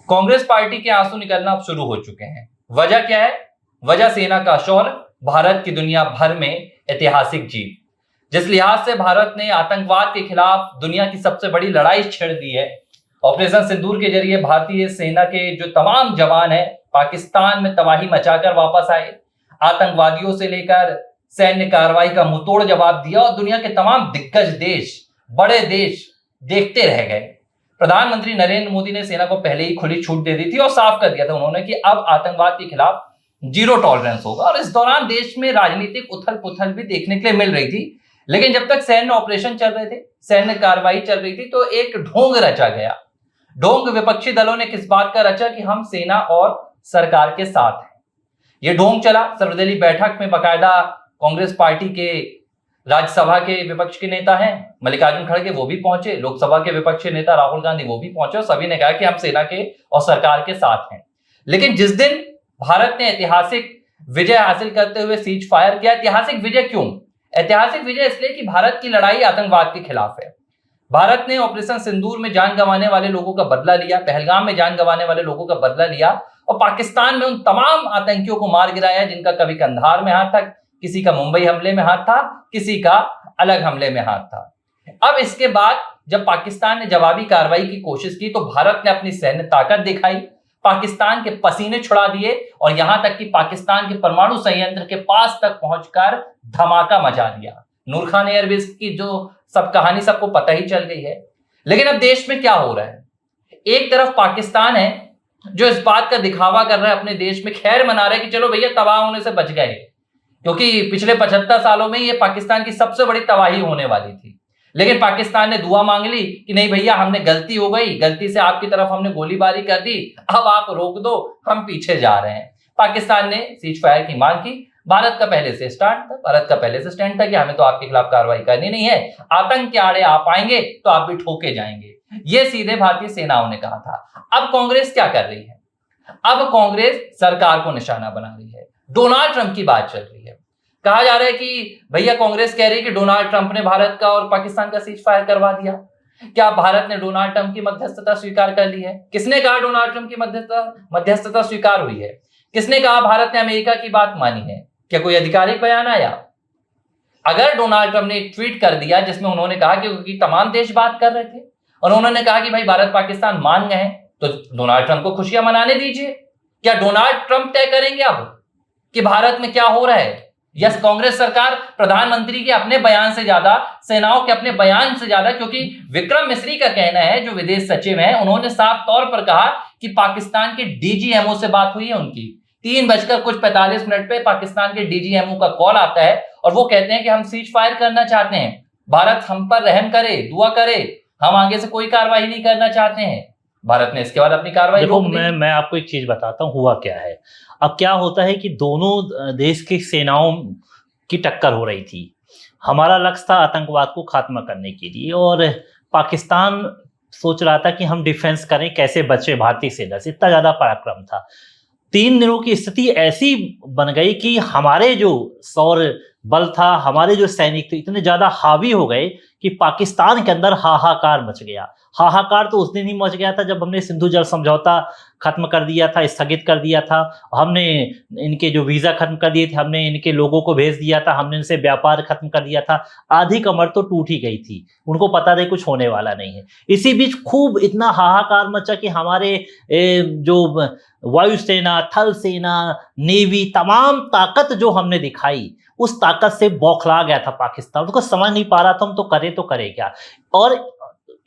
Congress party के आंसू निकलना अब शुरू हो चुके हैं। वजह क्या है? वजह सेना का शौर्य, भारत की दुनिया भर में ऐतिहासिक जीत। जिस लिहाज से भारत ने आतंकवाद के खिलाफ दुनिया की सबसे बड़ी लड़ाई छेड़ दी है, ऑपरेशन सिंदूर के जरिए भारतीय सेना के जो तमाम जवान हैं पाकिस्तान में तबाही मचाकर वापस आए, आतंकवादियों से लेकर सैन्य कार्रवाई का मुंहतोड़ जवाब दिया और दुनिया के तमाम दिग्गज देश, बड़े देश देखते रह गए। प्रधानमंत्री नरेंद्र मोदी ने सेना को पहले ही खुली छूट दे दी थी और साफ कर दिया था उन्होंने कि अब आतंकवाद के खिलाफ जीरो टॉलरेंस होगा। और इस दौरान देश में राजनीतिक उथल पुथल भी देखने के लिए मिल रही थी, लेकिन जब तक सैन्य ऑपरेशन चल रहे थे, सैन्य कार्रवाई चल रही थी, तो एक ढोंग रचा गया। ढोंग विपक्षी दलों ने किस बात का रचा कि हम सेना और सरकार के साथ हैं। यह ढोंग चला सर्वदलीय बैठक में। बाकायदा कांग्रेस पार्टी के राज्यसभा के विपक्ष के नेता हैं मल्लिकार्जुन खड़गे, वो भी पहुंचे। लोकसभा के विपक्ष के नेता राहुल गांधी, वो भी पहुंचे और सभी ने कहा कि हम सेना के और सरकार के साथ हैं। लेकिन जिस दिन भारत ने ऐतिहासिक विजय हासिल करते हुए सीज फायर किया, ऐतिहासिक विजय क्यों? ऐतिहासिक विजय इसलिए कि भारत की लड़ाई आतंकवाद के खिलाफ है। भारत ने ऑपरेशन सिंदूर में जान गंवाने वाले लोगों का बदला लिया, पहलगाम में जान गंवाने वाले लोगों का बदला लिया और पाकिस्तान में उन तमाम आतंकियों को मार गिराया जिनका कभी कंधार में हाथ था, किसी का मुंबई हमले में हाथ था, किसी का अलग हमले में हाथ था। अब इसके बाद जब पाकिस्तान ने जवाबी कार्रवाई की कोशिश की तो भारत ने अपनी सैन्य ताकत दिखाई, पाकिस्तान के पसीने छुड़ा दिए और यहां तक कि पाकिस्तान के परमाणु संयंत्र के पास तक पहुंचकर धमाका मचा दिया। नूर खान एयरबेस की जो सब कहानी सबको पता ही चल गई है। लेकिन अब देश में क्या हो रहा है? एक तरफ पाकिस्तान है जो इस बात का दिखावा कर रहा है, अपने देश में खैर मना रहा है कि चलो भैया तबाह होने से बच गए, क्योंकि पिछले 75 सालों में ये पाकिस्तान की सबसे बड़ी तबाही होने वाली थी। लेकिन पाकिस्तान ने दुआ मांग ली कि नहीं भैया, हमने गलती हो गई, गलती से आपकी तरफ हमने गोलीबारी कर दी, अब आप रोक दो, हम पीछे जा रहे हैं। पाकिस्तान ने सीज फायर की मांग की। भारत का पहले से स्टैंड था कि हमें तो आपके खिलाफ कार्रवाई करनी नहीं है, आतंक के आड़े आप आएंगे तो आप भी ठोके जाएंगे, ये सीधे भारतीय सेनाओं ने कहा था। अब कांग्रेस क्या कर रही है? अब कांग्रेस सरकार को निशाना बना रही है। डोनाल्ड ट्रंप की बात चल रही है। कहा जा रहा है कि भैया कांग्रेस कह रही है कि डोनाल्ड ट्रंप ने भारत का और पाकिस्तान का सीज फायर करवा दिया। क्या भारत ने डोनाल्ड ट्रंप की मध्यस्थता स्वीकार कर ली है? किसने कहा डोनाल्ड ट्रंप की मध्यस्थता स्वीकार हुई है? किसने कहा भारत ने अमेरिका की बात मानी है? क्या कोई आधिकारिक बयान आया? अगर डोनाल्ड ट्रंप ने एक ट्वीट कर दिया जिसमें उन्होंने कहा कि क्योंकि तमाम देश बात कर रहे थे और उन्होंने कहा कि भाई भारत पाकिस्तान मान गए हैं, तो डोनाल्ड ट्रंप को खुशियां मनाने दीजिए। क्या डोनाल्ड ट्रंप तय करेंगे अब कि भारत में क्या हो रहा है? यस, कांग्रेस सरकार प्रधानमंत्री के अपने बयान से ज्यादा, सेनाओं के अपने बयान से ज्यादा, क्योंकि विक्रम मिस्री का कहना है, जो विदेश सचिव हैं, उन्होंने साफ तौर पर कहा कि पाकिस्तान के डीजीएमओ से बात हुई है उनकी। 3:45 पे पाकिस्तान के डीजीएमओ का कॉल आता है और वो कहते हैं कि हम सीज फायर करना चाहते हैं, भारत हम पर रहम करे, दुआ करे, हम आगे से कोई कार्रवाई नहीं करना चाहते हैं। भारत ने इसके बाद अपनी कार्रवाई रोक दी। मैं आपको एक चीज बताता हूँ हुआ क्या है। अब क्या होता है कि दोनों देश की सेनाओं की टक्कर हो रही थी। हमारा लक्ष्य था आतंकवाद को खात्मा करने के लिए और पाकिस्तान सोच रहा था कि हम डिफेंस करें, कैसे बचे भारतीय सेना से। इतना ज्यादा पराक्रम था। 3 दिनों की स्थिति ऐसी बन गई कि हमारे जो सौर बल था, हमारे जो सैनिक थे, इतने ज्यादा हावी हो गए कि पाकिस्तान के अंदर हाहाकार मच गया। हाहाकार तो उस दिन ही मच गया था जब हमने सिंधु जल समझौता खत्म कर दिया था, स्थगित कर दिया था, हमने इनके जो वीजा खत्म कर दिए थे, हमने इनके लोगों को भेज दिया था, हमने इनसे व्यापार खत्म कर दिया था। आधी कमर तो टूट ही गई थी, उनको पता नहीं कुछ होने वाला नहीं है। इसी बीच खूब इतना हाहाकार मचा कि हमारे जो वायुसेना, थल सेना, नेवी, तमाम ताकत जो हमने दिखाई, उस ताकत से बौखला गया था पाकिस्तान। उसको समझ नहीं पा रहा था हम तो करे क्या। और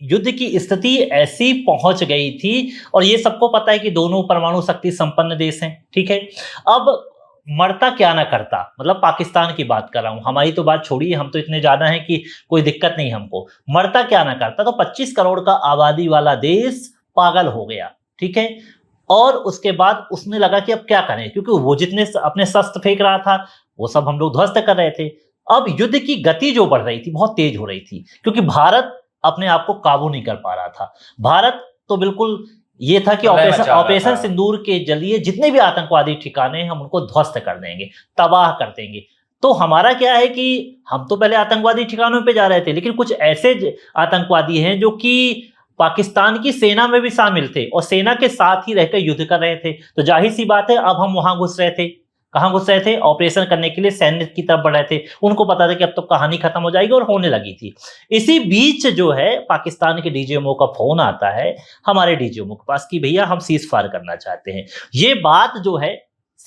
युद्ध की स्थिति ऐसी पहुंच गई थी और ये सबको पता है कि दोनों परमाणु शक्ति संपन्न देश हैं, ठीक है। अब मरता क्या ना करता, मतलब पाकिस्तान की बात कर रहा हूं, हमारी तो बात छोड़िए, हम तो इतने ज्यादा हैं कि कोई दिक्कत नहीं हमको। मरता क्या ना करता तो 25 करोड़ का आबादी वाला देश पागल हो गया, ठीक है। और उसके बाद उसने लगा कि अब क्या करें, क्योंकि वो जितने अपने शस्त्र फेंक रहा था वो सब हम लोग ध्वस्त कर रहे थे। अब युद्ध की गति जो बढ़ रही थी, बहुत तेज हो रही थी, क्योंकि भारत अपने आप को काबू नहीं कर पा रहा था। भारत तो बिल्कुल ये था कि ऑपरेशन सिंदूर के जरिए जितने भी आतंकवादी ठिकाने हैं हम उनको ध्वस्त कर देंगे, तबाह कर देंगे। तो हमारा क्या है कि हम तो पहले आतंकवादी ठिकानों पे जा रहे थे, लेकिन कुछ ऐसे आतंकवादी हैं जो कि पाकिस्तान की सेना में भी शामिल थे और सेना के साथ ही रहकर युद्ध कर रहे थे। तो जाहिर सी बात है, अब हम वहां घुस रहे थे। कहां घुस रहे थे? ऑपरेशन करने के लिए सैन्य की तरफ बढ़ रहे थे। उनको पता था कि अब तो कहानी खत्म हो जाएगी, और होने लगी थी। इसी बीच जो है पाकिस्तान के डीजीएमओ का फोन आता है हमारे डीजीएमओ के पास कि भैया हम सीज फायर करना चाहते हैं। ये बात जो है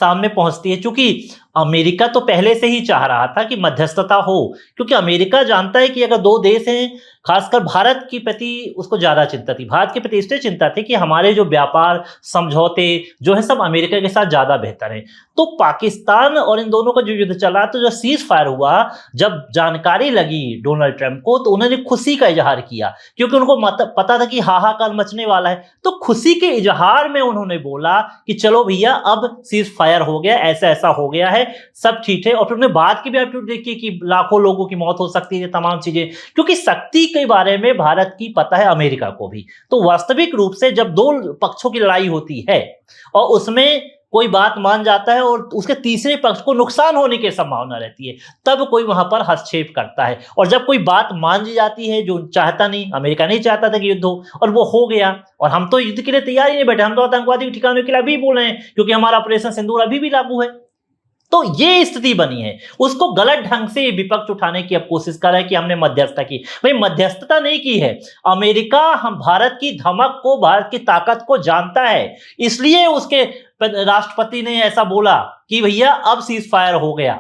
सामने पहुंचती है, क्योंकि अमेरिका तो पहले से ही चाह रहा था कि मध्यस्थता हो, क्योंकि अमेरिका जानता है कि अगर दो देश हैं, खासकर भारत के प्रति उसको ज्यादा चिंता थी। भारत के प्रति इसलिए चिंता थी कि हमारे जो व्यापार समझौते जो है सब अमेरिका के साथ ज्यादा बेहतर है। तो पाकिस्तान और इन दोनों का जो युद्ध चला, तो जो सीज फायर हुआ, जब जानकारी लगी डोनाल्ड ट्रंप को, तो उन्होंने खुशी का इजहार किया, क्योंकि उनको पता था कि हाहाकार मचने वाला है। तो खुशी के इजहार में उन्होंने बोला कि चलो भैया अब सीज फायर हो गया, ऐसा ऐसा हो गया है, सब ठीक है। और फिर उन्होंने बाद की भी एटीट्यूड देखी कि लाखों लोगों की मौत हो सकती है, तमाम चीजें, क्योंकि शक्ति के बारे में भारत की पता है अमेरिका को भी। तो वास्तविक रूप से जब दो पक्षों की लड़ाई होती है और उसमें कोई बात मान जाता है और उसके तीसरे पक्ष को नुकसान होने की संभावना रहती है, तब कोई वहां पर हस्तक्षेप करता है। और जब कोई बात मान जाती है, जो चाहता नहीं, अमेरिका नहीं चाहता था कि युद्ध हो, और वो हो गया, और हम तो युद्ध के लिए तैयार ही नहीं बैठे, हम तो आतंकवादी ठिकाने के लिए अभी बोल रहे हैं, क्योंकि हमारा ऑपरेशन सिंदूर अभी भी लागू है। तो ये स्थिति बनी है। उसको गलत ढंग से विपक्ष उठाने की अब कोशिश कर रहा है कि हमने मध्यस्थता की। भाई मध्यस्थता नहीं की है। अमेरिका हम भारत की धमक को, भारत की ताकत को जानता है, इसलिए उसके राष्ट्रपति ने ऐसा बोला कि भैया अब सीज फायर हो गया।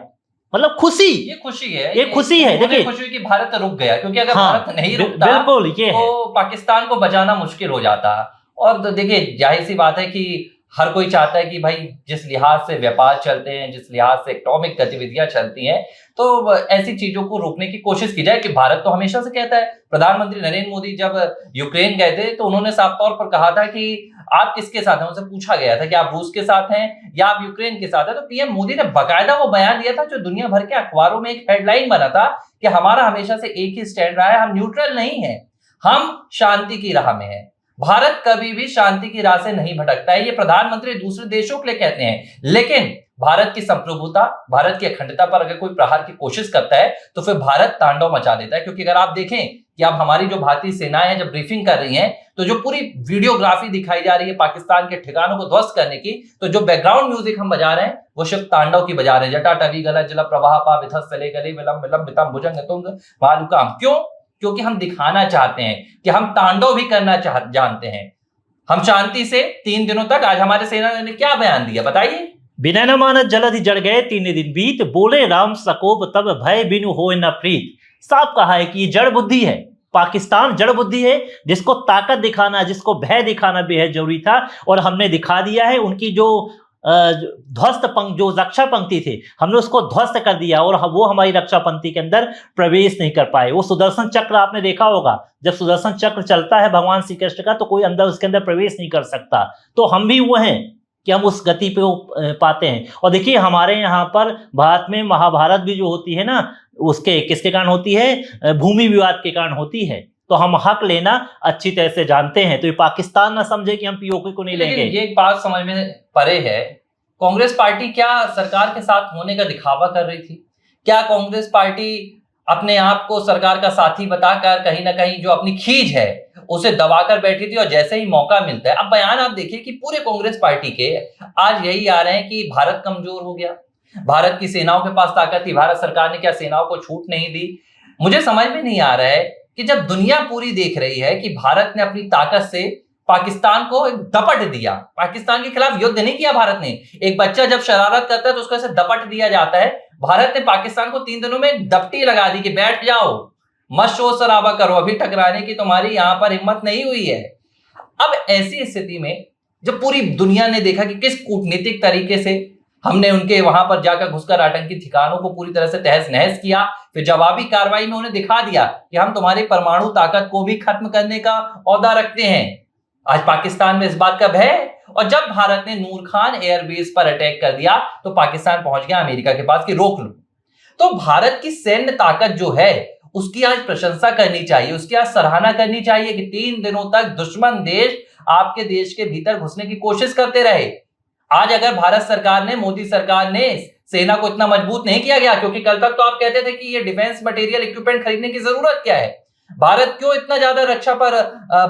मतलब खुशी, ये खुशी है, ये खुशी है। देखिए खुशी कि भारत रुक गया, क्योंकि अगर हाँ, भारत नहीं रुकता बिल्कुल ये तो पाकिस्तान को बचाना मुश्किल हो जाता। और तो देखिए जाहिर सी बात है कि हर कोई चाहता है कि भाई जिस लिहाज से व्यापार चलते हैं, जिस लिहाज से इकोनॉमिक गतिविधियां चलती हैं, तो ऐसी चीजों को रोकने की कोशिश की जाए। कि भारत तो हमेशा से कहता है, प्रधानमंत्री नरेंद्र मोदी जब यूक्रेन गए थे तो उन्होंने साफ तौर पर कहा था कि आप किसके साथ हैं। उनसे पूछा गया था कि आप रूस के साथ हैं या आप यूक्रेन के साथ हैं, तो पीएम मोदी ने बाकायदा वो बयान दिया था जो दुनिया भर के अखबारों में एक हेडलाइन बना था कि हमारा हमेशा से एक ही स्टैंड रहा है, हम न्यूट्रल नहीं है, हम शांति की राह में है। भारत कभी भी शांति की राह से नहीं भटकता है। ये प्रधानमंत्री दूसरे देशों के लिए कहते हैं, लेकिन भारत की संप्रभुता, भारत की अखंडता पर अगर कोई प्रहार की कोशिश करता है तो फिर भारत तांडव मचा देता है। क्योंकि अगर आप देखें कि अब हमारी जो भारतीय सेनाएं हैं जब ब्रीफिंग कर रही हैं, तो जो पूरी वीडियोग्राफी दिखाई जा रही है पाकिस्तान के ठिकानों को ध्वस्त करने की, तो जो बैकग्राउंड म्यूजिक हम बजा रहे हैं वो शिव तांडव की बजा रहे हैं। जटा टवी गला जल प्रवाह पा विधस्सले गले विलम विलम वितम भुजंग तुंग मालुकाम। क्यों? क्योंकि हम दिखाना चाहते हैं कि हम तांडव भी करना जानते हैं। हम शांति से 3 दिनों तक, आज हमारे सेना ने क्या बयान दिया बताइए? बिना न मानत जलधि जड़ गए 3 दिन बीत, बोले राम सकोप तब भय बिनु होय न प्रीत। साफ कहा है कि ये जड़ बुद्धि है। पाकिस्तान जड़ बुद्धि है, जिसको ताकत दिखाना, जिसको भय दिखाना बेहद जरूरी था, और हमने दिखा दिया है। उनकी जो ध्वस्त पंक्ति, जो रक्षा पंक्ति थे, हमने उसको ध्वस्त कर दिया, और वो हमारी रक्षा पंक्ति के अंदर प्रवेश नहीं कर पाए। वो सुदर्शन चक्र आपने देखा होगा, जब सुदर्शन चक्र चलता है भगवान श्री कृष्ण का, तो कोई अंदर उसके अंदर प्रवेश नहीं कर सकता। तो हम भी वो हैं कि हम उस गति पे पाते हैं। और देखिए हमारे यहाँ पर भारत में महाभारत भी जो होती है ना, उसके किसके कारण होती है? भूमि विवाद के कारण होती है। तो हम हक लेना अच्छी तरह से जानते हैं। तो ये पाकिस्तान ना समझे कि हम पीओके को नहीं लेंगे। ये एक बात समझ में परे है, कांग्रेस पार्टी क्या सरकार के साथ होने का दिखावा कर रही थी? क्या कांग्रेस पार्टी अपने आप को सरकार का साथी बताकर कहीं ना कहीं जो अपनी खींच है उसे दबाकर बैठी थी, और जैसे ही मौका मिलता है, अब बयान आप देखिए कि पूरे कांग्रेस पार्टी के आज यही आ रहे हैं कि भारत कमजोर हो गया, भारत की सेनाओं के पास ताकत थी, भारत सरकार ने क्या सेनाओं को छूट नहीं दी। मुझे समझ में नहीं आ रहा है कि जब दुनिया पूरी देख रही है कि भारत ने अपनी ताकत से पाकिस्तान को दपट दिया, पाकिस्तान के खिलाफ युद्ध नहीं किया भारत ने। एक बच्चा जब शरारत करता है तो उसको ऐसे दपट दिया जाता है। भारत ने पाकिस्तान को 3 दिनों में दपटी लगा दी कि बैठ जाओ, मत शोर शराबा करो, अभी टकराने की तुम्हारी यहां पर हिम्मत नहीं हुई है। अब ऐसी स्थिति में जब पूरी दुनिया ने देखा कि किस कूटनीतिक तरीके से हमने उनके वहां पर जाकर घुसकर आतंकी ठिकानों को पूरी तरह से तहस नहस किया, फिर जवाबी कार्रवाई में उन्हें दिखा दिया कि हम तुम्हारी परमाणु ताकत को भी खत्म करने का औदा रखते हैं। आज पाकिस्तान में इस बात का भय, और जब भारत ने नूर खान एयरबेस पर अटैक कर दिया तो पाकिस्तान पहुंच गया अमेरिका के पास कि रोक लो। तो भारत की सैन्य ताकत जो है उसकी आज प्रशंसा करनी चाहिए, उसकी आज सराहना करनी चाहिए कि 3 दिनों तक दुश्मन देश आपके देश के भीतर घुसने की कोशिश करते रहे। आज अगर भारत सरकार ने, मोदी सरकार ने सेना को इतना मजबूत नहीं किया गया, क्योंकि कल तक तो आप कहते थे कि ये डिफेंस मटेरियल इक्विपमेंट खरीदने की जरूरत क्या है। भारत क्यों इतना ज्यादा रक्षा पर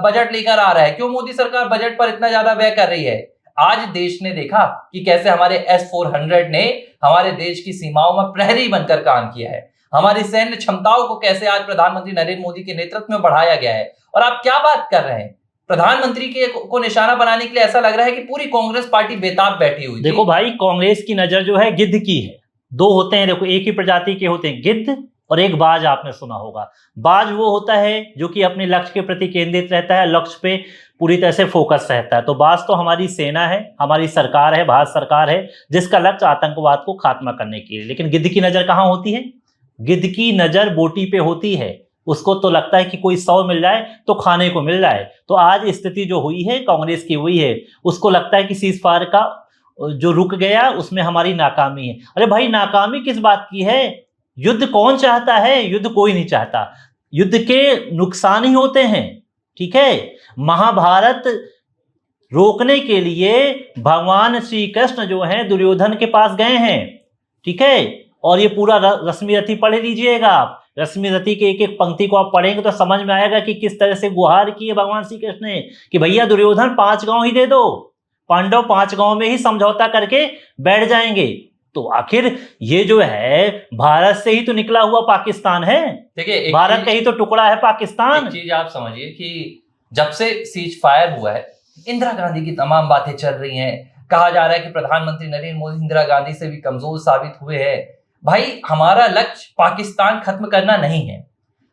बजट लेकर आ रहा है, क्यों मोदी सरकार बजट पर इतना ज्यादा व्यय कर रही है। आज देश ने देखा कि कैसे हमारे S-400 ने हमारे देश की सीमाओं में प्रहरी बनकर काम किया है, हमारी सैन्य क्षमताओं को कैसे आज प्रधानमंत्री नरेंद्र मोदी के नेतृत्व में बढ़ाया गया है। और आप क्या बात कर रहे हैं, प्रधानमंत्री के को निशाना बनाने के लिए ऐसा लग रहा है कि पूरी कांग्रेस पार्टी बेताब बैठी हुई थी। देखो भाई, कांग्रेस की नजर जो है गिद्ध की है। दो होते हैं, देखो, एक ही प्रजाति के होते हैं, गिद्ध और एक बाज। आपने सुना होगा, बाज वो होता है जो कि अपने लक्ष्य के प्रति केंद्रित रहता है, लक्ष्य पे पूरी तरह से फोकस रहता है। तो बाज तो हमारी सेना है, हमारी सरकार है, भारत सरकार है, जिसका लक्ष्य आतंकवाद को खात्मा करने के लिए। लेकिन गिद्ध की नजर कहाँ होती है? गिद्ध की नजर बोटी पे होती है। उसको तो लगता है कि कोई 100 मिल जाए तो खाने को मिल जाए। तो आज स्थिति जो हुई है कांग्रेस की हुई है, उसको लगता है कि सीज फायर का जो रुक गया उसमें हमारी नाकामी है। अरे भाई, नाकामी किस बात की है? युद्ध कौन चाहता है? युद्ध कोई नहीं चाहता। युद्ध के नुकसान ही होते हैं, ठीक है। महाभारत रोकने के लिए भगवान श्री कृष्ण जो है दुर्योधन के पास गए हैं, ठीक है। और ये पूरा रश्मि रथी पढ़ लीजिएगा आप। रश्मि रथी के एक एक पंक्ति को आप पढ़ेंगे तो समझ में आएगा कि किस तरह से गुहार की है भगवान श्री कृष्ण ने कि भैया दुर्योधन 5 गांव ही दे दो, पांडव 5 गांव में ही समझौता करके बैठ जाएंगे। तो आखिर ये जो है भारत से ही तो निकला हुआ पाकिस्तान है। देखिए, भारत का ही तो टुकड़ा है पाकिस्तान। एक चीज आप समझिए कि जब से सीज फायर हुआ है, इंदिरा गांधी की तमाम बातें चल रही हैं। कहा जा रहा है कि प्रधानमंत्री नरेंद्र मोदी इंदिरा गांधी से भी कमजोर साबित हुए हैं। भाई, हमारा लक्ष्य पाकिस्तान खत्म करना नहीं है,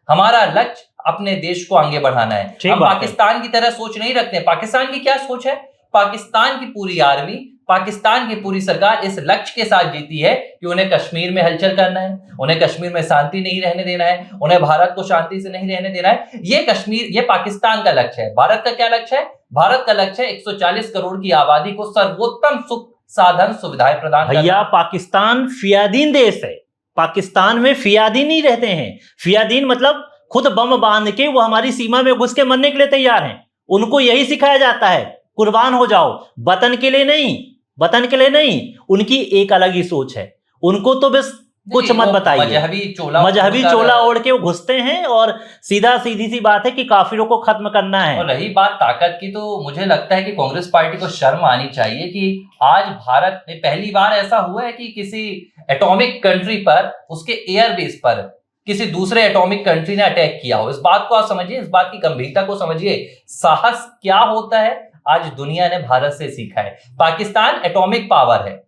हमारा लक्ष्य अपने देश को आगे बढ़ाना है। हम पाकिस्तान की तरह सोच नहीं रखते। पाकिस्तान की क्या सोच है? पाकिस्तान की पूरी आर्मी, पाकिस्तान की पूरी सरकार इस लक्ष्य के साथ जीती है कि उन्हें कश्मीर में हलचल करना है, उन्हें कश्मीर में शांति नहीं रहने देना है, उन्हें भारत को शांति से नहीं रहने देना है। ये पाकिस्तान का लक्ष्य है। भारत का क्या लक्ष्य है? भारत का लक्ष्य है 140 करोड़ की आबादी को सर्वोत्तम सुख साधन सुविधाएं प्रदान करना। भैया, पाकिस्तान फियादीन देश है। पाकिस्तान में फियादीन ही रहते हैं। फियादीन मतलब खुद बम बांध के वो हमारी सीमा में घुस के मरने के लिए तैयार हैं। उनको यही सिखाया जाता है, कुर्बान हो जाओ, वतन के लिए नहीं, वतन के लिए नहीं। उनकी एक अलग ही सोच है। उनको तो बस कुछ मत बताइए। मजहबी चोला ओढ़ के वो घुसते हैं और सीधी सी बात है कि काफिरों को खत्म करना है। और रही बात ताकत की, तो मुझे लगता है कि कांग्रेस पार्टी को शर्म आनी चाहिए कि आज भारत में पहली बार ऐसा हुआ है कि किसी एटॉमिक कंट्री पर, उसके एयरबेस पर किसी दूसरे एटॉमिक कंट्री ने अटैक किया हो। इस बात को आप समझिए, इस बात की गंभीरता को समझिए। साहस क्या होता है आज दुनिया ने भारत से सीखा है। पाकिस्तान एटॉमिक पावर है,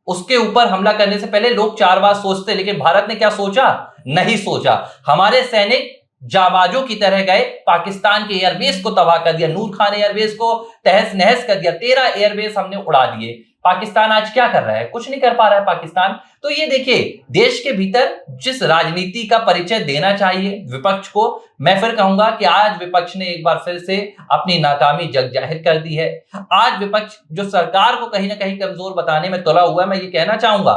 उसके ऊपर हमला करने से पहले लोग 4 बार सोचते, लेकिन भारत ने क्या सोचा? नहीं सोचा। हमारे सैनिक जाबाजों की तरह गए, पाकिस्तान के एयरबेस को तबाह कर दिया, नूर खान एयरबेस को तहस नहस कर दिया, 13 एयरबेस हमने उड़ा दिए। पाकिस्तान आज क्या कर रहा है? कुछ नहीं कर पा रहा है पाकिस्तान। तो ये देखिए, देश के भीतर जिस राजनीति का परिचय देना चाहिए विपक्ष को, मैं फिर कहूंगा कि आज विपक्ष ने एक बार फिर से अपनी नाकामी जग जाहिर कर दी है। आज विपक्ष जो सरकार को कहीं ना कहीं कमजोर बताने में तुला हुआ है, मैं ये कहना चाहूंगा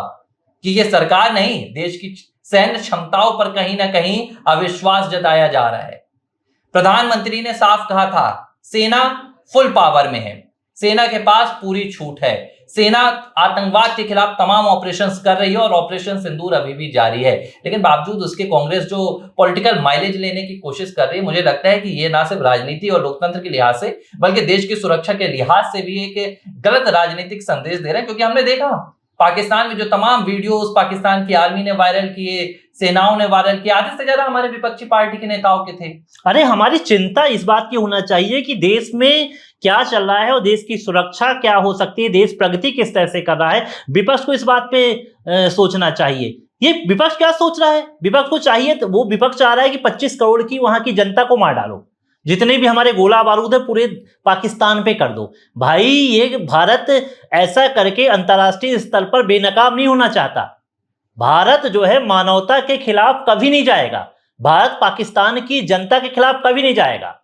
कि ये सरकार नहीं, देश की सैन्य क्षमताओं पर कहीं ना कहीं अविश्वास जताया जा रहा है। प्रधानमंत्री ने साफ कहा था, सेना फुल पावर में है, सेना के पास पूरी छूट है, सेना आतंकवाद के खिलाफ तमाम ऑपरेशंस कर रही है और ऑपरेशन सिंदूर अभी भी जारी है। लेकिन बावजूद उसके कांग्रेस जो पॉलिटिकल माइलेज लेने की कोशिश कर रही है, मुझे लगता है कि ये ना सिर्फ राजनीति और लोकतंत्र के लिहाज से बल्कि देश की सुरक्षा के लिहाज से भी एक गलत राजनीतिक संदेश दे रहे हैं। क्योंकि हमने देखा पाकिस्तान में जो तमाम वीडियोस पाकिस्तान की आर्मी ने वायरल किए, सेनाओं ने वायरल किए, आधे से ज्यादा हमारे विपक्षी पार्टी के नेताओं के थे। अरे, हमारी चिंता इस बात की होना चाहिए कि देश में क्या चल रहा है और देश की सुरक्षा क्या हो सकती है, देश प्रगति किस तरह से कर रहा है। विपक्ष को इस बात पे सोचना चाहिए। ये विपक्ष क्या सोच रहा है? विपक्ष को चाहिए, तो वो विपक्ष चाह रहा है कि 25 करोड़ की वहां की जनता को मार डालो, जितने भी हमारे गोला बारूद है पूरे पाकिस्तान पे कर दो। भाई, ये भारत ऐसा करके अंतर्राष्ट्रीय स्तर पर बेनकाब नहीं होना चाहता। भारत जो है मानवता के खिलाफ कभी नहीं जाएगा, भारत पाकिस्तान की जनता के खिलाफ कभी नहीं जाएगा।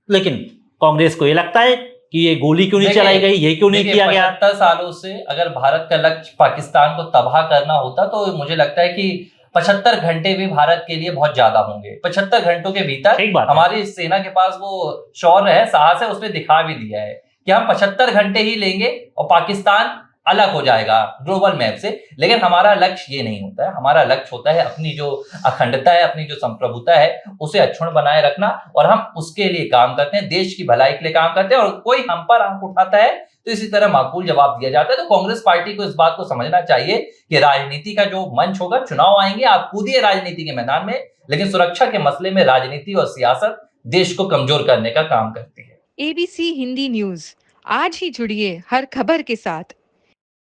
लेकिन कांग्रेस को ये लगता है कि ये गोली क्यों नहीं चलाई गई, ये क्यों नहीं किया गया। 75 सालों से अगर भारत का लक्ष्य पाकिस्तान को तबाह करना होता तो मुझे लगता है कि 75 घंटे भी भारत के लिए बहुत ज्यादा होंगे। 75 घंटों के भीतर हमारी सेना के पास वो शौर्य है, साहस है, उसने दिखा भी दिया है कि हम 75 घंटे ही लेंगे और पाकिस्तान अलग हो जाएगा ग्लोबल मैप से। लेकिन हमारा लक्ष्य ये नहीं होता है, हमारा लक्ष्य होता है अपनी जो अखंडता है, अपनी जो संप्रभुता है, उसे अक्षुण्ण बनाए रखना, और हम उसके लिए काम करते हैं, देश की भलाई के लिए काम करते हैं। और कोई हम पर आंख उठाता है तो इसी तरह माकूल जवाब दिया जाता है। तो कांग्रेस पार्टी को इस बात को समझना चाहिए कि राजनीति का जो मंच होगा, चुनाव आएंगे, आप कूदिए राजनीति के मैदान में, लेकिन सुरक्षा के मसले में राजनीति और सियासत देश को कमजोर करने का काम करती है। एबीसी हिंदी न्यूज, आज ही जुड़िए हर खबर के साथ।